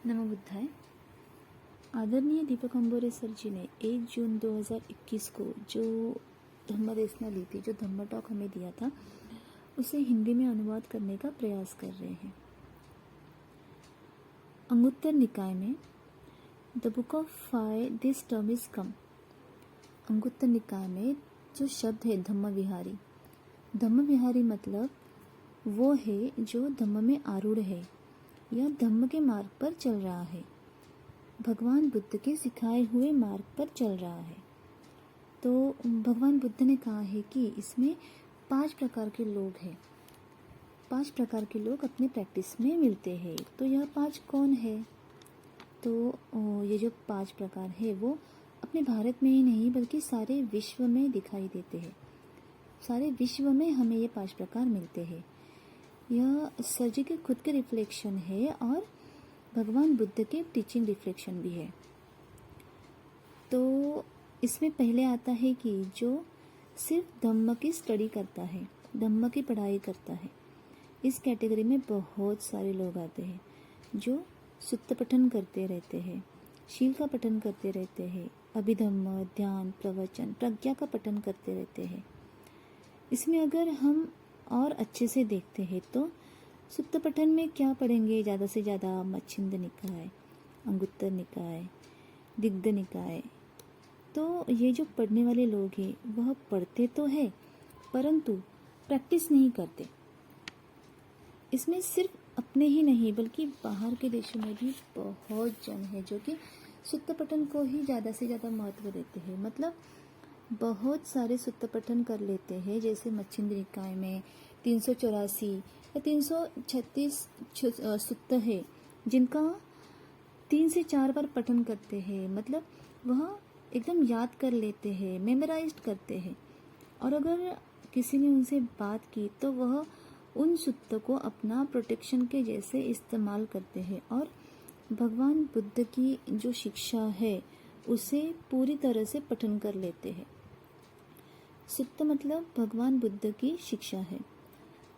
नमो बुद्धाय। आदरणीय दीपक अंबोरे सर जी ने 1 जून 2021 को जो धम्मदेशना ली थी, जो धम्म टॉक हमें दिया था, उसे हिंदी में अनुवाद करने का प्रयास कर रहे हैं। अंगुत्तर निकाय में the book of fire this term is come. Anguttara निकाय में जो शब्द है धम्म विहारी, धम्म विहारी मतलब वो है जो धम्म में आरूढ़ है या धम्म के मार्ग पर चल रहा है, भगवान बुद्ध के सिखाए हुए मार्ग पर चल रहा है। तो भगवान बुद्ध ने कहा है कि इसमें 5 प्रकार के लोग हैं, 5 प्रकार के लोग अपने प्रैक्टिस में मिलते हैं। तो यह 5 कौन है? तो ये जो 5 प्रकार है वो अपने भारत में ही नहीं बल्कि सारे विश्व में दिखाई देते हैं। सारे विश्व में हमें ये 5 प्रकार मिलते हैं। यह सर जी के खुद के रिफ्लेक्शन है और भगवान बुद्ध के टीचिंग रिफ्लेक्शन भी है। तो इसमें पहले आता है कि जो सिर्फ धम्म की स्टडी करता है, धम्म की पढ़ाई करता है। इस कैटेगरी में बहुत सारे लोग आते हैं जो सुत्त पठन करते रहते हैं, शील का पठन करते रहते हैं, अभिधम्म, ध्यान, प्रवचन, प्रज्ञा का पठन करते रहते हैं। इसमें अगर हम और अच्छे से देखते हैं तो सुत्त पठन में क्या पढ़ेंगे? ज़्यादा से ज़्यादा मच्छिंद निकाय, अंगुत्तर निकाय, दिग्ध निकाय। तो ये जो पढ़ने वाले लोग हैं वह पढ़ते तो है परंतु प्रैक्टिस नहीं करते। इसमें सिर्फ अपने ही नहीं बल्कि बाहर के देशों में भी बहुत जन है जो कि सुत्त पठन को ही ज़्यादा से ज़्यादा महत्व देते हैं। मतलब बहुत सारे सुत्त पठन कर लेते हैं। जैसे मच्छिंद निकाय में 384 या 336 सुत्त है जिनका 3 से 4 बार पठन करते हैं। मतलब वह एकदम याद कर लेते हैं, मेमोराइज्ड करते हैं। और अगर किसी ने उनसे बात की तो वह उन सुत्त को अपना प्रोटेक्शन के जैसे इस्तेमाल करते हैं और भगवान बुद्ध की जो शिक्षा है उसे पूरी तरह से पठन कर लेते हैं। सुत्त मतलब भगवान बुद्ध की शिक्षा है।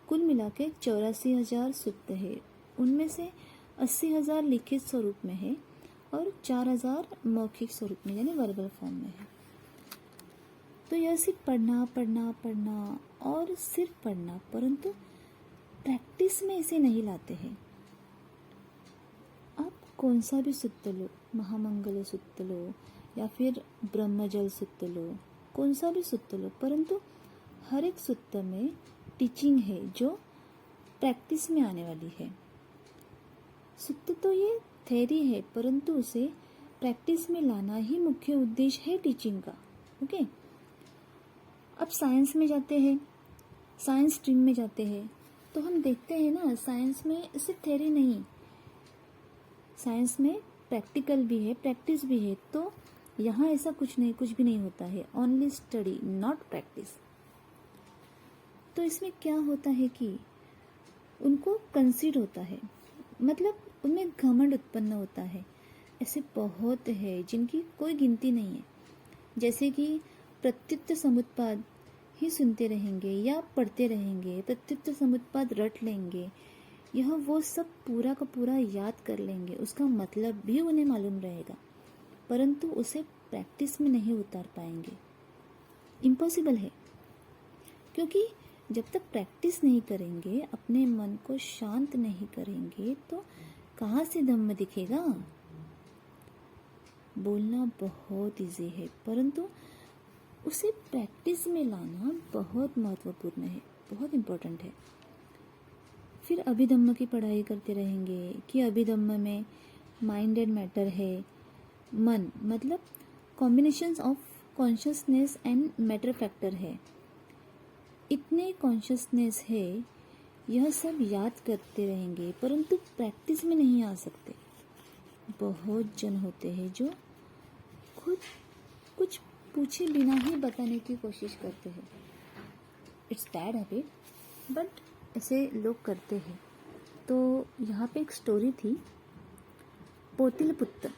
कुल मिला के 84,000 सुत्त है। उनमें से 80,000 लिखित स्वरूप में है और 4,000 मौखिक स्वरूप में यानी वर्बल फॉर्म में है। तो यह सिर्फ पढ़ना पढ़ना पढ़ना और सिर्फ पढ़ना, परंतु प्रैक्टिस में इसे नहीं लाते हैं। आप कौन सा भी सुत्त लो, महामंगल सुत्त लो या फिर ब्रह्मजल सुत्त लो, कौन सा भी सुत्त लो, परंतु हर एक सुत्त में टीचिंग है जो प्रैक्टिस में आने वाली है। सुत्त तो ये थ्योरी है परंतु उसे प्रैक्टिस में लाना ही मुख्य उद्देश्य है टीचिंग का। ओके, अब साइंस में जाते हैं, साइंस स्ट्रीम में जाते हैं तो हम देखते हैं ना, साइंस में सिर्फ थ्योरी नहीं, साइंस में प्रैक्टिकल भी है, प्रैक्टिस भी है। तो यहाँ ऐसा कुछ भी नहीं होता है, ओनली स्टडी नॉट प्रैक्टिस। तो इसमें क्या होता है कि उनको कंसीड होता है, मतलब उनमें घमंड उत्पन्न होता है। ऐसे बहुत है जिनकी कोई गिनती नहीं है। जैसे कि प्रत्युत्तर समुत्पाद ही सुनते रहेंगे या पढ़ते रहेंगे, प्रत्युत्तर समुत्पाद रट लेंगे, यह वो सब पूरा का पूरा याद कर लेंगे, उसका मतलब भी उन्हें मालूम रहेगा, परंतु उसे प्रैक्टिस में नहीं उतार पाएंगे। इम्पॉसिबल है, क्योंकि जब तक प्रैक्टिस नहीं करेंगे, अपने मन को शांत नहीं करेंगे तो कहाँ से धम्म दिखेगा? बोलना बहुत इजी है परंतु उसे प्रैक्टिस में लाना बहुत महत्वपूर्ण है, बहुत इम्पोर्टेंट है। फिर अभिधम्म की पढ़ाई करते रहेंगे कि अभिधम्म में माइंड एंड मैटर है। मन मतलब combinations of consciousness and matter factor है। इतने कॉन्शियसनेस है, यह सब याद करते रहेंगे परंतु प्रैक्टिस में नहीं आ सकते। बहुत जन होते हैं जो खुद कुछ पूछे बिना ही बताने की कोशिश करते हैं। इट्स बैड हैबिट बट ऐसे लोग करते हैं। तो यहाँ पे एक स्टोरी थी, पोतिल पुत्र।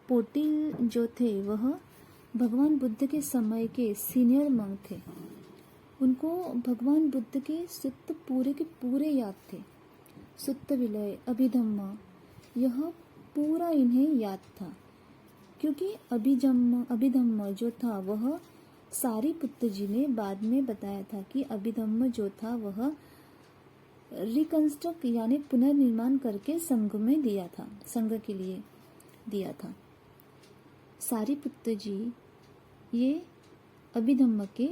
पोटिल जो थे वह भगवान बुद्ध के समय के सीनियर मंक थे। उनको भगवान बुद्ध के सुत्त पूरे के पूरे याद थे। सुत्त विलय, अभिधम्म, यह पूरा इन्हें याद था, क्योंकि अभिधम्म जो था वह सारिपुत्र जी ने बाद में बताया था कि अभिधम्म जो था वह रिकंस्ट्रक्ट यानी पुनर्निर्माण करके संघ में दिया था, संघ के लिए दिया था। सारिपुत्र जी ये अभिधम्म के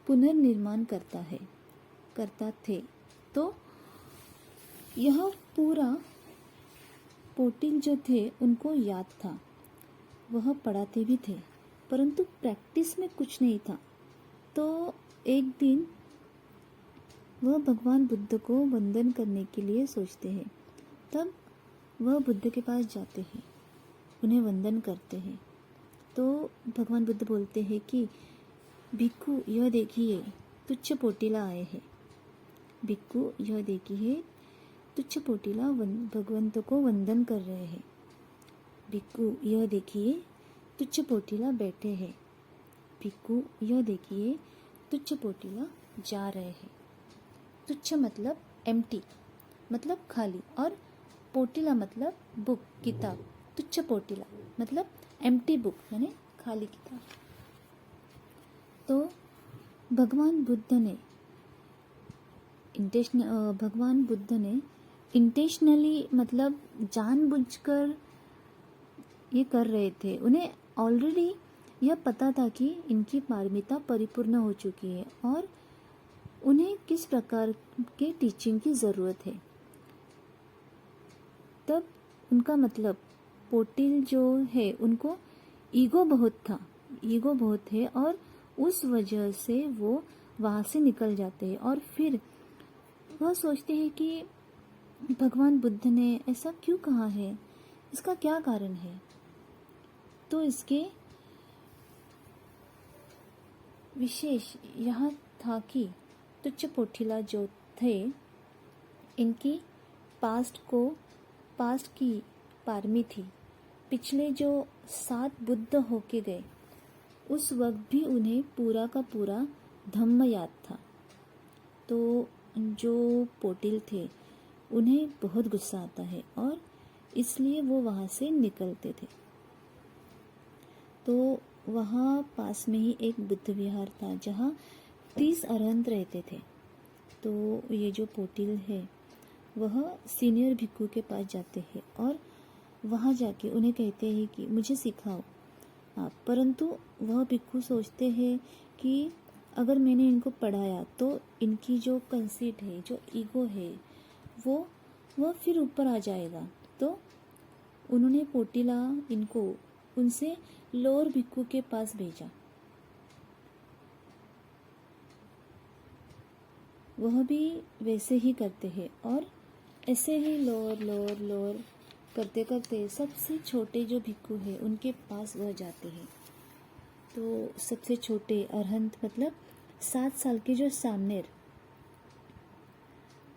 पुनर्निर्माण करता थे। तो यह पूरा पोटिल जो थे उनको याद था, वह पढ़ाते भी थे, परंतु प्रैक्टिस में कुछ नहीं था। तो एक दिन वह भगवान बुद्ध को वंदन करने के लिए सोचते हैं। तब वह बुद्ध के पास जाते हैं, उन्हें वंदन करते हैं। तो भगवान बुद्ध बोलते हैं कि भिक्खु यह देखिए तुच्छ पोटिला आए हैं। भिक्खु यह देखिए तुच्छ पोटिला भगवंत को वंदन कर रहे हैं। भिक्खु यह देखिए तुच्छ पोटिला बैठे हैं। भिक्खु यह देखिए तुच्छ पोटिला जा रहे हैं। तुच्छ मतलब एम्प्टी, मतलब खाली, और पोटिला मतलब बुक, किताब। तुच्छ पोटिला मतलब एम्प्टी बुक यानी खाली किताब। तो भगवान बुद्ध ने इंटेंशनली मतलब जानबूझकर ये कर रहे थे। उन्हें ऑलरेडी यह पता था कि इनकी पारमिता परिपूर्ण हो चुकी है और उन्हें किस प्रकार के टीचिंग की ज़रूरत है। तब उनका मतलब पोटिल जो है उनको ईगो बहुत है और उस वजह से वो वहाँ से निकल जाते हैं और फिर वह सोचते हैं कि भगवान बुद्ध ने ऐसा क्यों कहा है, इसका क्या कारण है। तो इसके विशेष यहाँ था कि तुच्छ पोटिला जो थे इनकी पास्ट की पारमी थी। पिछले जो 7 बुद्ध होके गए उस वक्त भी उन्हें पूरा का पूरा धम्म याद था। तो जो पोटिल थे उन्हें बहुत गुस्सा आता है और इसलिए वो वहाँ से निकलते थे। तो वहाँ पास में ही एक बुद्ध विहार था जहाँ 30 अरहंत रहते थे। तो ये जो पोटिल है वह सीनियर भिक्खु के पास जाते हैं और वहाँ जाके उन्हें कहते हैं कि मुझे सिखाओ आप। परंतु वह भिक्खु सोचते हैं कि अगर मैंने इनको पढ़ाया तो इनकी जो कंसीट है, जो ईगो है, वो फिर ऊपर आ जाएगा। तो उन्होंने पोटिला इनको उनसे लोअर भिक्खु के पास भेजा। वह भी वैसे ही करते हैं और ऐसे ही लोअर करते करते सबसे छोटे जो भिक्खु है उनके पास वह जाते हैं। तो सबसे छोटे अरहंत मतलब 7 साल के जो सामनेर,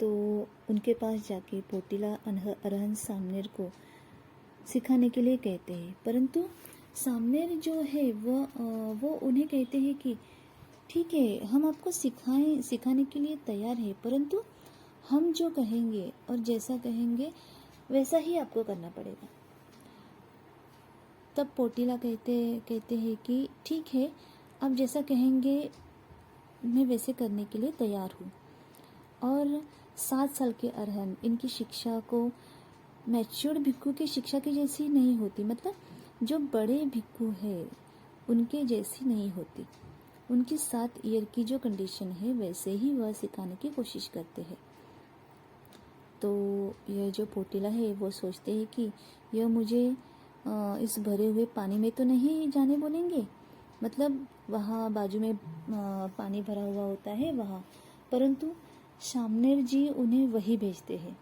तो उनके पास जाके पोटिला अरहंत सामनेर को सिखाने के लिए कहते हैं। परंतु सामनेर जो है वो उन्हें कहते हैं कि ठीक है, हम आपको सिखाने के लिए तैयार है, परंतु हम जो कहेंगे और जैसा कहेंगे वैसा ही आपको करना पड़ेगा। तब पोटिला कहते हैं कि ठीक है, आप जैसा कहेंगे मैं वैसे करने के लिए तैयार हूँ। और 7 साल के अरहंत इनकी शिक्षा को मैच्योर्ड भिक्खु की शिक्षा की जैसी नहीं होती, मतलब जो बड़े भिक्खु है उनके जैसी नहीं होती। उनकी 7 ईयर की जो कंडीशन है वैसे ही वह सिखाने की कोशिश करते हैं। तो यह जो पोटिला है वो सोचते हैं कि यह मुझे इस भरे हुए पानी में तो नहीं जाने बोलेंगे, मतलब वहाँ बाजू में पानी भरा हुआ होता है वहाँ। परंतु सामनेर जी उन्हें वही भेजते हैं।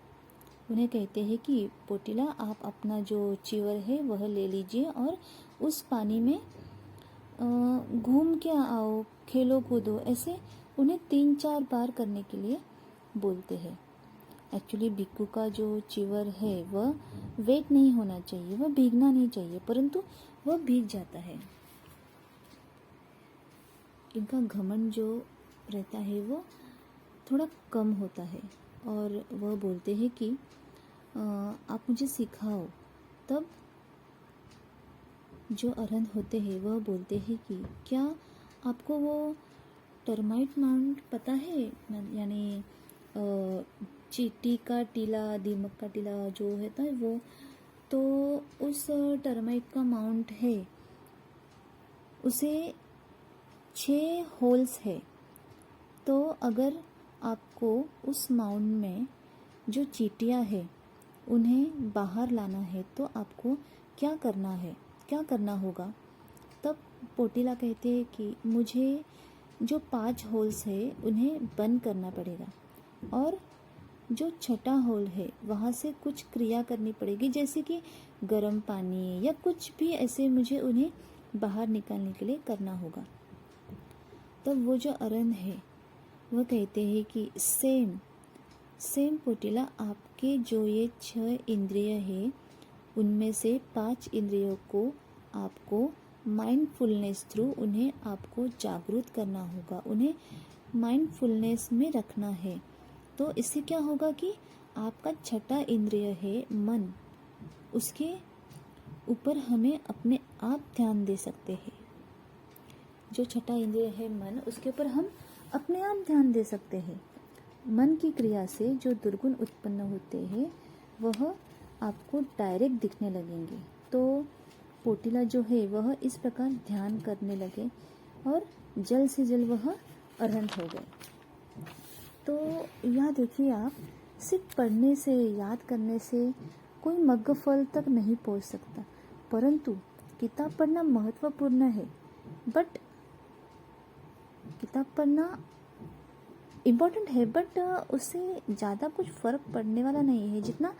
उन्हें कहते हैं कि पोटिला आप अपना जो चीवर है वह ले लीजिए और उस पानी में घूम के आओ, खेलो कूदो, ऐसे उन्हें 3-4 बार करने के लिए बोलते हैं। एक्चुअली भिक्खु का जो चीवर है वह वेट नहीं होना चाहिए, वह भीगना नहीं चाहिए, परंतु वह भीग जाता है। इनका घमंड जो रहता है वो थोड़ा कम होता है और वह बोलते हैं कि आप मुझे सिखाओ। तब जो अरहंत होते हैं वह बोलते हैं कि क्या आपको वो टर्माइट माउंट पता है, यानी चींटी का टीला, दीमक का टीला जो होता है वो, तो उस टर्माइट का माउंट है, उसे 6 होल्स है। तो अगर आपको उस माउंट में जो चींटियाँ है उन्हें बाहर लाना है तो आपको क्या करना होगा। तब पोटीला कहते हैं कि मुझे जो 5 होल्स है उन्हें बंद करना पड़ेगा और जो छठा होल है वहाँ से कुछ क्रिया करनी पड़ेगी, जैसे कि गर्म पानी या कुछ भी ऐसे मुझे उन्हें बाहर निकालने के लिए करना होगा। तब वो जो अरहंत है वह कहते हैं कि सेम पोटीला, आपके जो ये 6 इंद्रिय है उनमें से 5 इंद्रियों को आपको माइंडफुलनेस थ्रू उन्हें आपको जागरूक करना होगा, उन्हें माइंडफुलनेस में रखना है। तो इससे क्या होगा कि आपका छठा इंद्रिय है मन, उसके ऊपर हमें अपने आप ध्यान दे सकते हैं। जो छठा इंद्रिय है मन, उसके ऊपर हम अपने आप ध्यान दे सकते हैं। मन की क्रिया से जो दुर्गुण उत्पन्न होते हैं वह आपको डायरेक्ट दिखने लगेंगे। तो पोटीला जो है वह इस प्रकार ध्यान करने लगे और जल्द से जल्द वह अरहंत हो गए। तो यहाँ देखिए आप, सिर्फ पढ़ने से, याद करने से कोई मग्न फल तक नहीं पहुँच सकता, परंतु किताब पढ़ना महत्वपूर्ण है। बट किताब पढ़ना इम्पोर्टेंट है, बट उससे ज़्यादा कुछ फ़र्क पड़ने वाला नहीं है जितना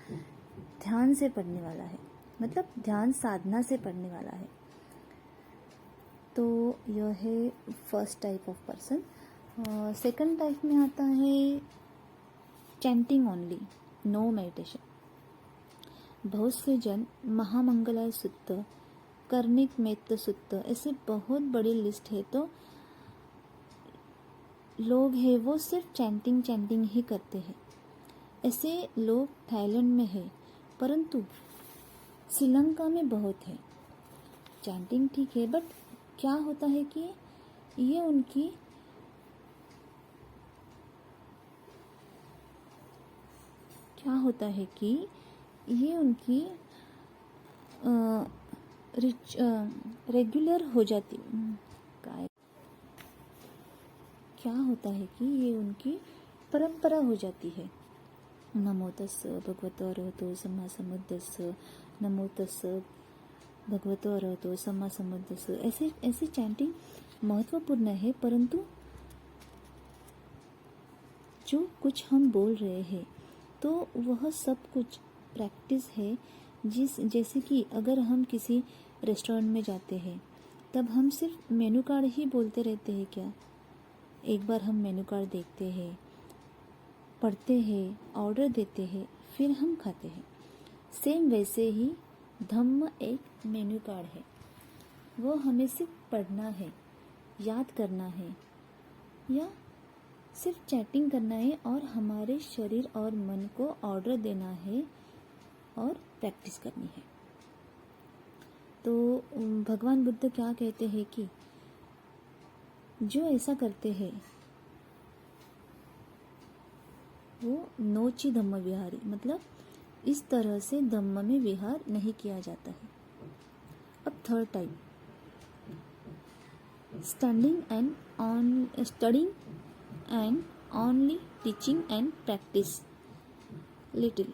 ध्यान से पढ़ने वाला है, मतलब ध्यान साधना से पढ़ने वाला है। तो यह है first type of person. Second type में आता है चैंटिंग ओनली, नो मेडिटेशन। बहुत से जन महामंगलाय सुत्त, कर्णिक मेत्त सुत्त, ऐसे बहुत बड़ी लिस्ट है। तो लोग हैं वो सिर्फ चैंटिंग ही करते हैं। ऐसे लोग थाईलैंड में है, परंतु श्रीलंका में बहुत है। चैंटिंग ठीक है, बट क्या होता है कि ये उनकी रेगुलर हो जाती, क्या होता है कि ये उनकी परंपरा हो जाती है। नमो तस्स भगवतो अरहतो सम्मा सम्बुद्धस्स, नमो तस्स भगवतो अरहतो सम्मा सम्बुद्धस्स, ऐसे चैंटिंग महत्वपूर्ण है, परंतु जो कुछ हम बोल रहे हैं तो वह सब कुछ प्रैक्टिस है। जैसे कि अगर हम किसी रेस्टोरेंट में जाते हैं तब हम सिर्फ मेनू कार्ड ही बोलते रहते हैं क्या? एक बार हम मेनू कार्ड देखते हैं, पढ़ते हैं, ऑर्डर देते हैं, फिर हम खाते हैं। सेम वैसे ही धम्म एक मेनू कार्ड है, वो हमें सिर्फ पढ़ना है, याद करना है या सिर्फ चैटिंग करना है और हमारे शरीर और मन को ऑर्डर देना है और प्रैक्टिस करनी है। तो भगवान बुद्ध क्या कहते हैं कि जो ऐसा करते हैं वो नोची धम्म विहारी, मतलब इस तरह से धम्म में विहार नहीं किया जाता है। अब third type, studying and only teaching and practice little.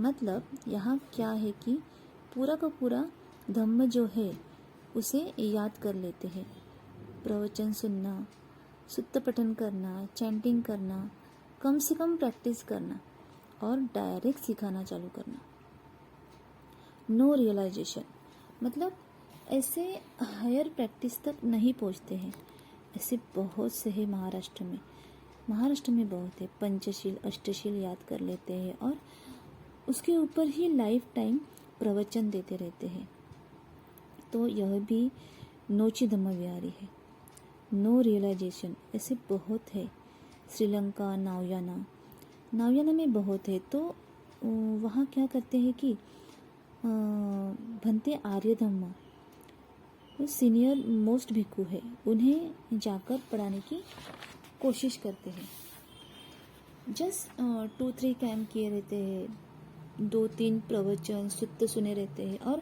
मतलब यहाँ क्या है कि पूरा का पूरा धम्म जो है उसे याद कर लेते हैं, प्रवचन सुनना, सुत्त पठन करना, चैंटिंग करना, कम से कम प्रैक्टिस करना और डायरेक्ट सिखाना चालू करना। नो रियलाइजेशन, मतलब ऐसे हायर प्रैक्टिस तक नहीं पहुँचते हैं। ऐसे बहुत से है महाराष्ट्र में बहुत है। पंचशील अष्टशील याद कर लेते हैं और उसके ऊपर ही लाइफ टाइम प्रवचन देते रहते हैं। तो यह भी नोची धम्म विहारी है। नो रियलाइजेशन ऐसे बहुत है। श्रीलंका, नावयाना में बहुत है। तो वहाँ क्या करते हैं कि भंते आर्य धम्मा, वो सीनियर मोस्ट भिक्खु है, उन्हें जाकर पढ़ाने की कोशिश करते हैं। जस्ट 2-3 कैंप किए रहते हैं, 2-3 प्रवचन सुत्त सुने रहते हैं और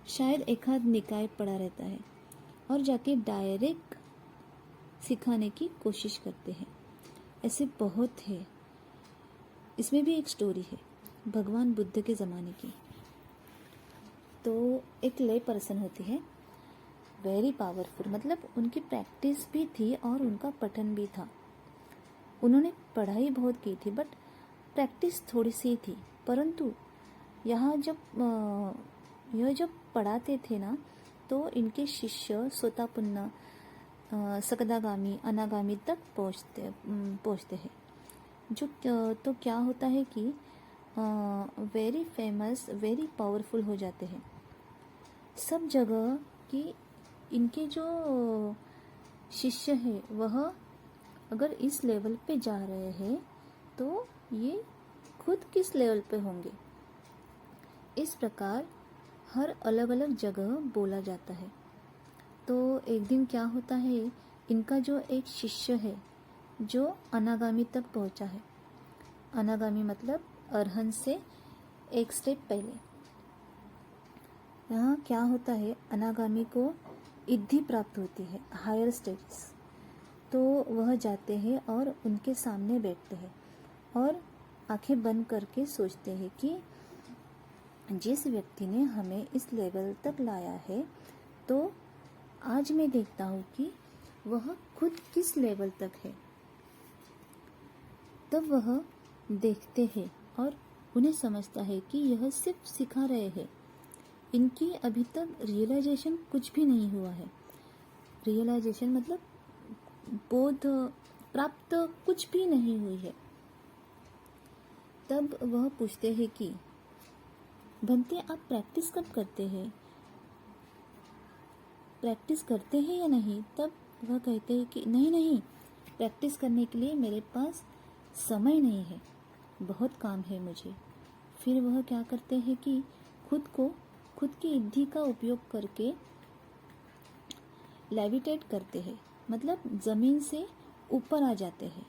शायद एक आध निकाय पढ़ा रहता है और जाके डायरेक्ट सिखाने की कोशिश करते हैं। ऐसे बहुत है। इसमें भी एक स्टोरी है भगवान बुद्ध के ज़माने की। तो एक ले पर्सन होती है, वेरी पावरफुल, मतलब उनकी प्रैक्टिस भी थी और उनका पठन भी था। उन्होंने पढ़ाई बहुत की थी बट प्रैक्टिस थोड़ी सी थी। परंतु यहाँ यह जब पढ़ाते थे ना, तो इनके शिष्य सोतापुन्ना, सकदागामी, अनागामी तक पहुँचते हैं। जो तो क्या होता है कि वेरी फेमस, वेरी पावरफुल हो जाते हैं सब जगह। कि इनके जो शिष्य है वह अगर इस लेवल पे जा रहे हैं तो ये खुद किस लेवल पे होंगे। इस प्रकार हर अलग अलग जगह बोला जाता है। तो एक दिन क्या होता है, इनका जो एक शिष्य है जो अनागामी तक पहुंचा है, अनागामी मतलब अरहंत से एक स्टेप पहले। यहाँ क्या होता है, अनागामी को इद्धि प्राप्त होती है, हायर स्टेजेस। तो वह जाते हैं और उनके सामने बैठते हैं और आंखें बंद करके सोचते हैं कि जिस व्यक्ति ने हमें इस लेवल तक लाया है, तो आज मैं देखता हूँ कि वह खुद किस लेवल तक है। तब वह देखते हैं और उन्हें समझता है कि यह सिर्फ सिखा रहे हैं, इनकी अभी तक रियलाइजेशन कुछ भी नहीं हुआ है। रियलाइजेशन मतलब बोध प्राप्त कुछ भी नहीं हुई है। तब वह पूछते हैं कि भंते आप प्रैक्टिस कब करते हैं, प्रैक्टिस करते हैं या नहीं। तब वह कहते हैं कि नहीं, प्रैक्टिस करने के लिए मेरे पास समय नहीं है, बहुत काम है मुझे। फिर वह क्या करते हैं कि खुद की इद्धि का उपयोग करके लेविटेट करते हैं, मतलब ज़मीन से ऊपर आ जाते हैं।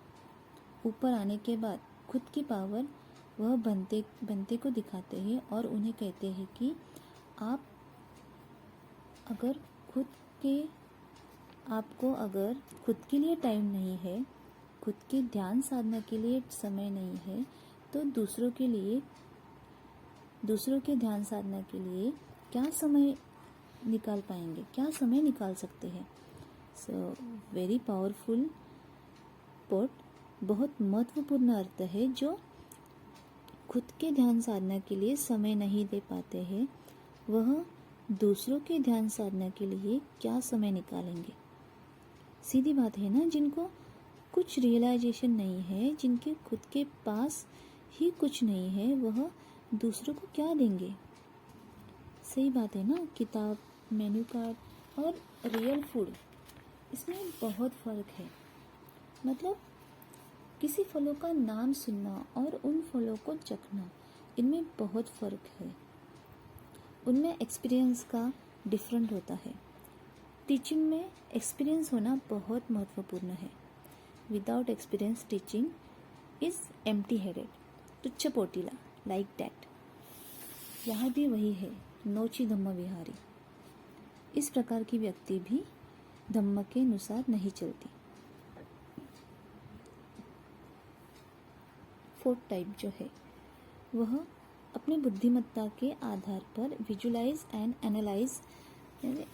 ऊपर आने के बाद खुद की पावर वह बनते को दिखाते हैं और उन्हें कहते हैं कि आपको अगर खुद के लिए टाइम नहीं है, खुद के ध्यान साधना के लिए समय नहीं है, तो दूसरों के ध्यान साधना के लिए क्या समय निकाल पाएंगे, क्या समय निकाल सकते हैं। सो वेरी पावरफुल पोट, बहुत महत्वपूर्ण अर्थ है। जो खुद के ध्यान साधना के लिए समय नहीं दे पाते हैं, वह दूसरों के ध्यान साधना के लिए क्या समय निकालेंगे। सीधी बात है ना। जिनको कुछ रियलाइजेशन नहीं है, जिनके खुद के पास ही कुछ नहीं है, वह दूसरों को क्या देंगे। सही बात है ना। किताब, मेन्यू कार्ड और रियल फूड, इसमें बहुत फ़र्क है। मतलब किसी फलों का नाम सुनना और उन फलों को चखना, इनमें बहुत फ़र्क है। उनमें एक्सपीरियंस का डिफरेंट होता है। टीचिंग में एक्सपीरियंस होना बहुत महत्वपूर्ण है। Without experience teaching is empty headed, तुच्छ पोटीला, लाइक दैट। यहाँ भी वही है, नोची धम्म विहारी। इस प्रकार की व्यक्ति भी धम्म के अनुसार नहीं चलती। 4th टाइप जो है वह अपनी बुद्धिमत्ता के आधार पर विजुलाइज एंड एनालाइज, यानी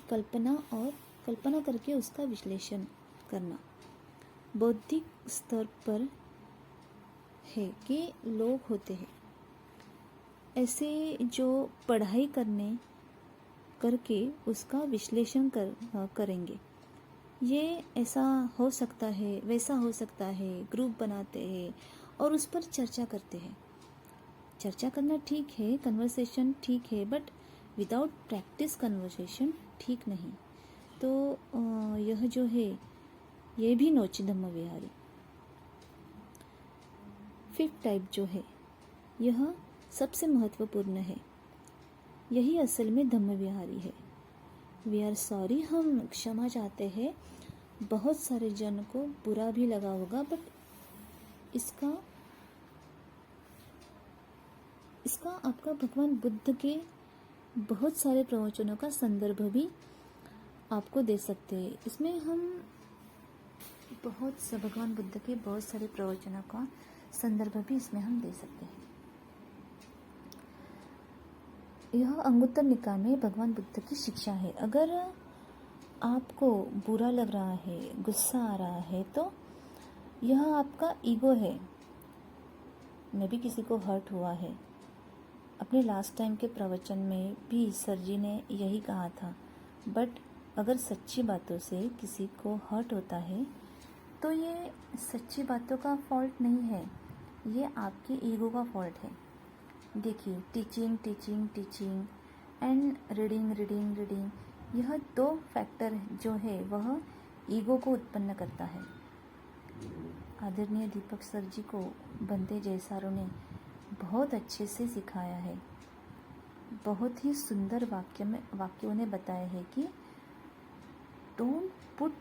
कल्पना करके उसका विश्लेषण करना। बौद्धिक स्तर पर है कि लोग होते हैं ऐसे जो पढ़ाई करके उसका विश्लेषण करेंगे। ये ऐसा हो सकता है, वैसा हो सकता है, ग्रुप बनाते हैं और उस पर चर्चा करते हैं। चर्चा करना ठीक है, कन्वर्सेशन ठीक है, बट विदाउट प्रैक्टिस कन्वर्सेशन ठीक नहीं। तो यह जो है ये भी नोची धम्म विहारी। 5th टाइप जो है यह सबसे महत्वपूर्ण है। यही असल में धम्म विहारी है। वी आर सॉरी, हम क्षमा चाहते हैं। बहुत सारे जन को बुरा भी लगा होगा, बट इसका आपका भगवान बुद्ध के बहुत सारे प्रवचनों का संदर्भ भी आपको दे सकते हैं। इसमें हम भगवान बुद्ध के बहुत सारे प्रवचनों का संदर्भ भी इसमें हम दे सकते हैं। यह अंगुत्तर निकाय में भगवान बुद्ध की शिक्षा है। अगर आपको बुरा लग रहा है, गुस्सा आ रहा है, तो यह आपका ईगो है। मैं भी किसी को हर्ट हुआ है। अपने लास्ट टाइम के प्रवचन में भी सर जी ने यही कहा था। बट अगर सच्ची बातों से किसी को हर्ट होता है तो ये सच्ची बातों का फॉल्ट नहीं है, ये आपके ईगो का फॉल्ट है। देखिए, टीचिंग एंड रीडिंग, यह दो फैक्टर जो है वह ईगो को उत्पन्न करता है। आदरणीय दीपक सर जी को बंदे जयसारों ने बहुत अच्छे से सिखाया है। बहुत ही सुंदर वाक्यों ने बताया है कि don't put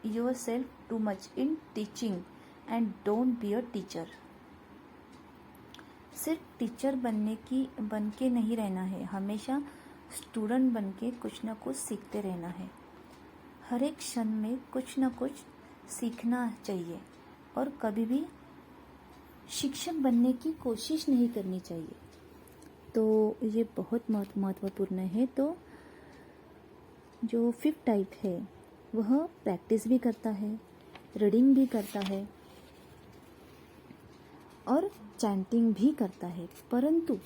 your self too much in teaching and don't be a teacher. सिर्फ टीचर बन के नहीं रहना है, हमेशा स्टूडेंट बन के कुछ ना कुछ सीखते रहना है। हर एक क्षण में कुछ ना कुछ सीखना चाहिए और कभी भी शिक्षक बनने की कोशिश नहीं करनी चाहिए। तो ये बहुत महत्वपूर्ण है। तो जो 5th टाइप है वह प्रैक्टिस भी करता है, रीडिंग भी करता है और चैंटिंग भी करता है। परंतु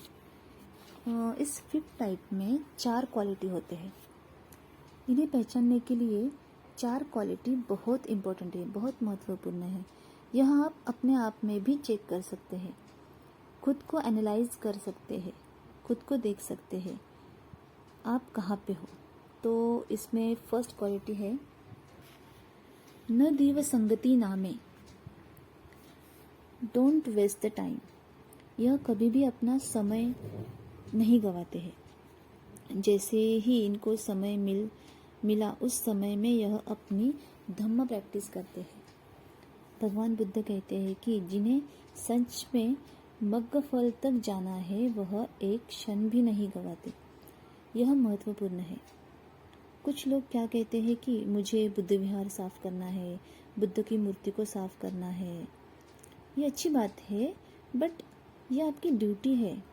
इस 5th टाइप में 4 क्वालिटी होते हैं। इन्हें पहचानने के लिए 4 क्वालिटी बहुत इम्पोर्टेंट है, बहुत महत्वपूर्ण है। यह आप अपने आप में भी चेक कर सकते हैं, खुद को एनालाइज कर सकते हैं, खुद को देख सकते हैं आप कहाँ पे हो। तो इसमें फर्स्ट क्वालिटी है न दीव संगति नामे, डोंट वेस्ट द टाइम। यह कभी भी अपना समय नहीं गवाते हैं। जैसे ही इनको समय मिला उस समय में यह अपनी धम्म प्रैक्टिस करते हैं। भगवान बुद्ध कहते हैं कि जिन्हें सच में मग्न फल तक जाना है वह एक क्षण भी नहीं गवाते। यह महत्वपूर्ण है। कुछ लोग क्या कहते हैं कि मुझे बुद्ध विहार साफ करना है, बुद्ध की मूर्ति को साफ करना है। ये अच्छी बात है, बट यह आपकी ड्यूटी है।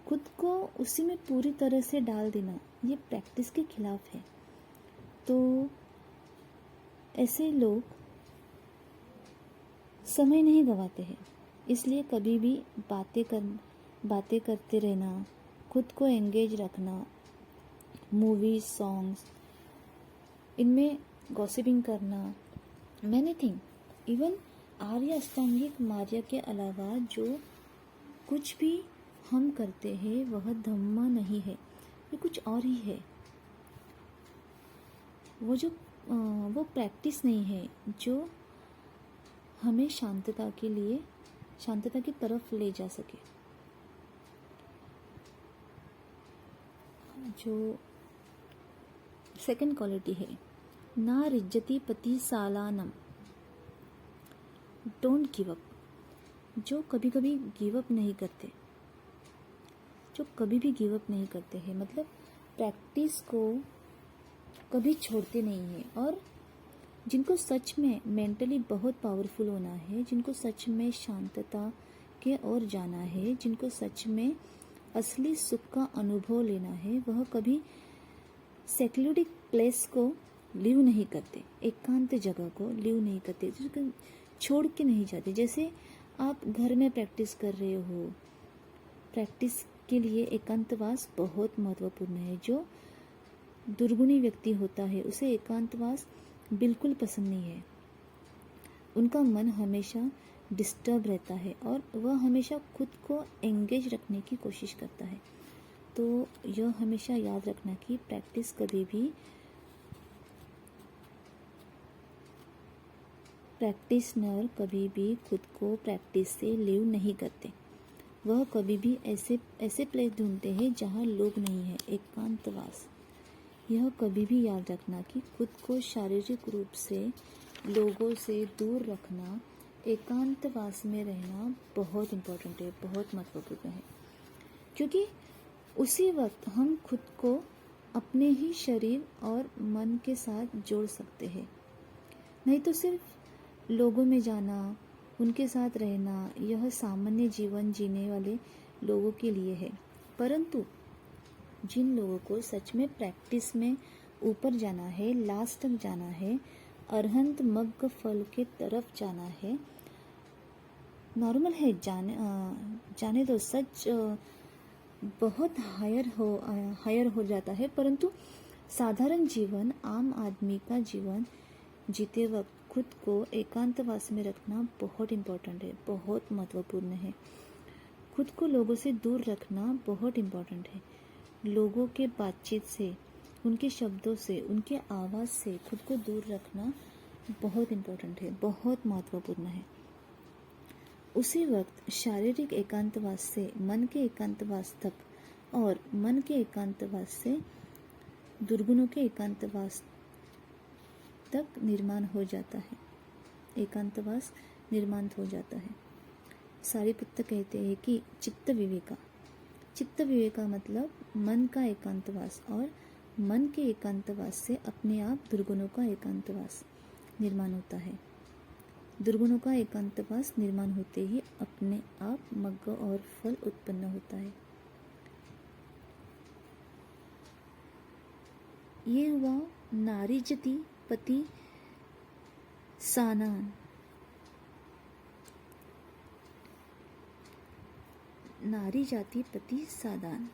खुद को उसी में पूरी तरह से डाल देना ये प्रैक्टिस के खिलाफ है। तो ऐसे लोग समय नहीं गवाते हैं। इसलिए कभी भी बातें करते रहना, खुद को एंगेज रखना, मूवीज, सॉन्ग्स, इनमें गॉसिपिंग करना, मैनी थिंग, इवन आर्य अष्टांगिक मार्ग के अलावा जो कुछ भी हम करते हैं वह धम्म नहीं है, ये कुछ और ही है। वो प्रैक्टिस नहीं है जो हमें शांतता की तरफ ले जा सके। जो सेकंड क्वालिटी है ना रिज्जति पति सालानम, डोंट गिव अप। जो कभी कभी गिव अप नहीं करते हैं, मतलब प्रैक्टिस को कभी छोड़ते नहीं हैं। और जिनको सच में मेंटली बहुत पावरफुल होना है, जिनको सच में शांतता के ओर जाना है, जिनको सच में असली सुख का अनुभव लेना है, वह कभी सेक्लूडिक प्लेस को लीव नहीं करते, एकांत जगह को लीव नहीं करते, छोड़ के नहीं जाते। जैसे आप घर में प्रैक्टिस कर रहे हो, प्रैक्टिस के लिए एकांतवास बहुत महत्वपूर्ण है। जो दुर्गुणी व्यक्ति होता है उसे एकांतवास बिल्कुल पसंद नहीं है। उनका मन हमेशा डिस्टर्ब रहता है और वह हमेशा खुद को एंगेज रखने की कोशिश करता है। तो यह हमेशा याद रखना कि प्रैक्टिस कभी भी प्रैक्टिशनर कभी भी खुद को प्रैक्टिस से लीव नहीं करते। वह कभी भी ऐसे प्लेस ढूंढते हैं जहाँ लोग नहीं हैं, एकांतवास। यह कभी भी याद रखना कि खुद को शारीरिक रूप से लोगों से दूर रखना, एकांतवास में रहना बहुत इम्पोर्टेंट है, बहुत महत्वपूर्ण है। क्योंकि उसी वक्त हम खुद को अपने ही शरीर और मन के साथ जोड़ सकते हैं। नहीं तो सिर्फ लोगों में जाना, उनके साथ रहना, यह सामान्य जीवन जीने वाले लोगों के लिए है। परंतु जिन लोगों को सच में प्रैक्टिस में ऊपर जाना है, लास्ट तक जाना है, अरहंत मग्ग फल के तरफ जाना है, नॉर्मल है जाने दो, सच बहुत हायर हो जाता है। परंतु साधारण जीवन, आम आदमी का जीवन जीते वक्त खुद को एकांतवास में रखना बहुत इम्पोर्टेंट है, बहुत महत्वपूर्ण है। खुद को लोगों से दूर रखना बहुत इम्पोर्टेंट है। लोगों के बातचीत से, उनके शब्दों से, उनके आवाज़ से खुद को दूर रखना बहुत इम्पोर्टेंट है, बहुत महत्वपूर्ण है। उसी वक्त शारीरिक एकांतवास से मन के एकांतवास तक, और मन के एकांतवास से दुर्गुणों के एकांतवास तक निर्माण हो जाता है, एकांतवास निर्माण हो जाता है। सारिपुत्र कहते हैं कि चित्त विवेका मतलब मन का एकांतवास, और मन के एकांतवास से अपने आप दुर्गुणों का एकांतवास निर्माण होता है। दुर्गुणों का एकांतवास निर्माण होते ही अपने आप मग्ग और फल उत्पन्न होता है। ये हुआ नारी जति पति सानान। नारी जाति पति सादान।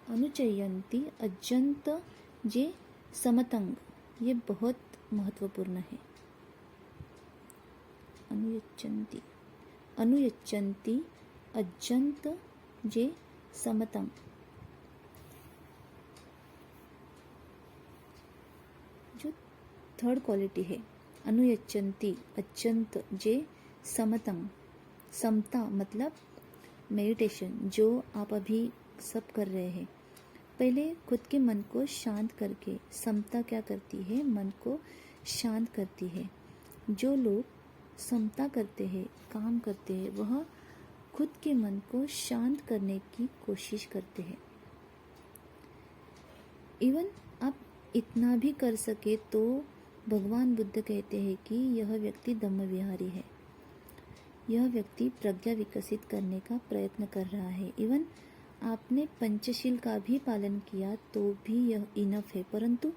अनुचयंती अजंत जे समतंग, ये बहुत महत्वपूर्ण है। अनुयच्चन्ति अजंत जे समतंग। जो थर्ड क्वालिटी है, अनुयच्चन्ति अजंत जे समतंग। समता मतलब मेडिटेशन, जो आप अभी सब कर रहे हैं। पहले खुद के मन को शांत करके, समता क्या करती है, मन को शांत करती है। जो लोग समता करते हैं, काम करते हैं, वह खुद के मन को शांत करने की कोशिश करते हैं। इवन आप इतना भी कर सके तो भगवान बुद्ध कहते हैं कि यह व्यक्ति धम्मविहारी है, यह व्यक्ति प्रज्ञा विकसित करने का प्रयत्न कर रहा है। इवन आपने पंचशील का भी पालन किया तो भी यह इनफ है, परंतु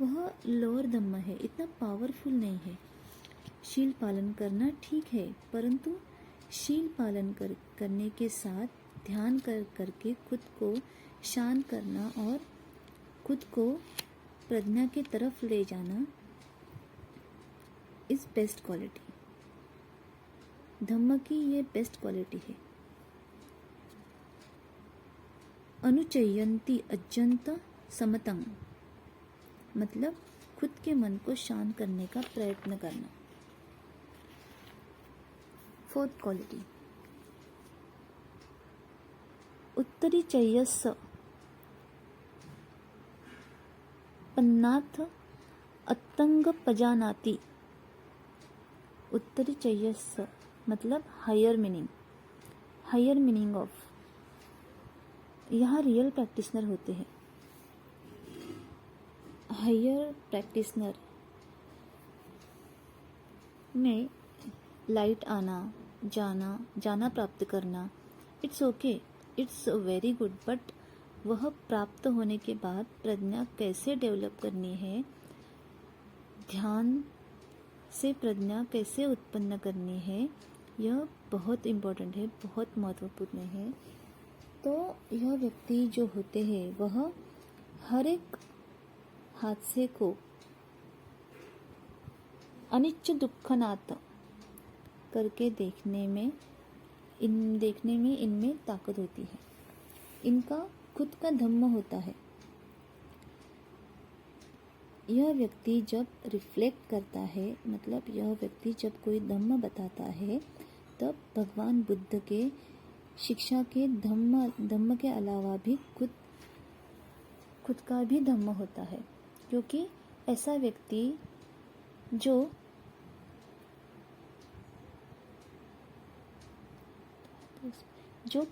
वह लोअर धम्म है, इतना पावरफुल नहीं है। शील पालन करना ठीक है, परंतु शील पालन करने के साथ ध्यान करके खुद को शांत करना और खुद को प्रज्ञा की तरफ ले जाना इज बेस्ट क्वालिटी। धम्म की ये बेस्ट क्वालिटी है। अनुचयंती अजंत समतंग मतलब खुद के मन को शांत करने का प्रयत्न करना। फोर्थ क्वालिटी उत्तरी चयस पन्नाथ अतंग पजानाति। उत्तरी चयस मतलब हायर मीनिंग ऑफ। यहाँ रियल प्रैक्टिशनर होते हैं। हायर प्रैक्टिशनर में लाइट आना, जाना प्राप्त करना, it's okay, it's very good, but वह प्राप्त होने के बाद प्रज्ञा कैसे डेवलप करनी है, ध्यान से प्रज्ञा कैसे उत्पन्न करनी है, यह बहुत इम्पोर्टेंट है, बहुत महत्वपूर्ण है। तो यह व्यक्ति जो होते हैं वह हर एक हादसे को अनिच्च दुःखनात् करके देखने में इनमें ताकत होती है। इनका खुद का धम्म होता है। यह व्यक्ति जब रिफ्लेक्ट करता है, मतलब यह व्यक्ति जब कोई धम्म बताता है, तब भगवान बुद्ध के शिक्षा के धम्म के अलावा भी खुद का भी धम्म होता है। क्योंकि ऐसा व्यक्ति जो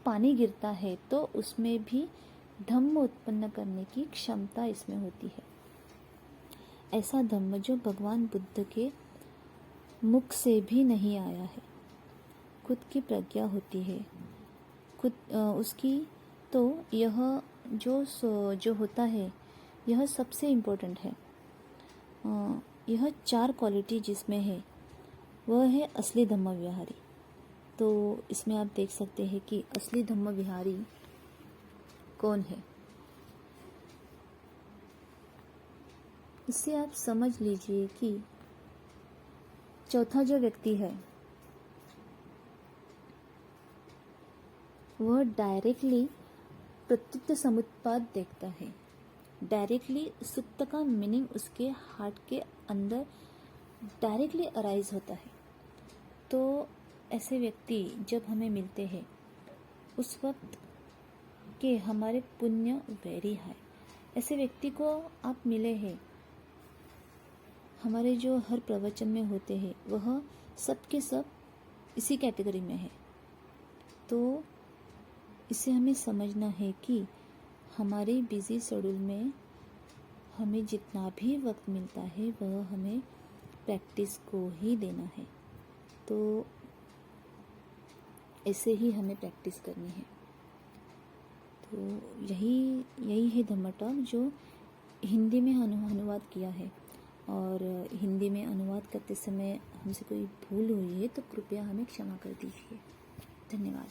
पानी गिरता है तो उसमें भी धम्म उत्पन्न करने की क्षमता इसमें होती है। ऐसा धम्म जो भगवान बुद्ध के मुख से भी नहीं आया है, खुद की प्रज्ञा होती है, खुद उसकी। तो यह जो होता है, यह सबसे इम्पोर्टेंट है। यह 4 क्वालिटी जिसमें है वह है असली धम्म विहारी। तो इसमें आप देख सकते हैं कि असली धम्म विहारी कौन है। इससे आप समझ लीजिए कि चौथा जो व्यक्ति है वह डायरेक्टली प्रत्युत समुत्पाद देखता है। डायरेक्टली सुक्त का मीनिंग उसके हार्ट के अंदर डायरेक्टली अराइज होता है। तो ऐसे व्यक्ति जब हमें मिलते हैं उस वक्त के हमारे पुण्य वेरी हाई। ऐसे व्यक्ति को आप मिले हैं, हमारे जो हर प्रवचन में होते हैं वह सब के सब इसी कैटेगरी में है। तो इसे हमें समझना है कि हमारे बिजी शेड्यूल में हमें जितना भी वक्त मिलता है वह हमें प्रैक्टिस को ही देना है। तो ऐसे ही हमें प्रैक्टिस करनी है। तो यही है धम्म टॉक जो हिंदी में अनुवाद किया है। और हिंदी में अनुवाद करते समय हमसे कोई भूल हुई है तो कृपया हमें क्षमा कर दीजिए। धन्यवाद।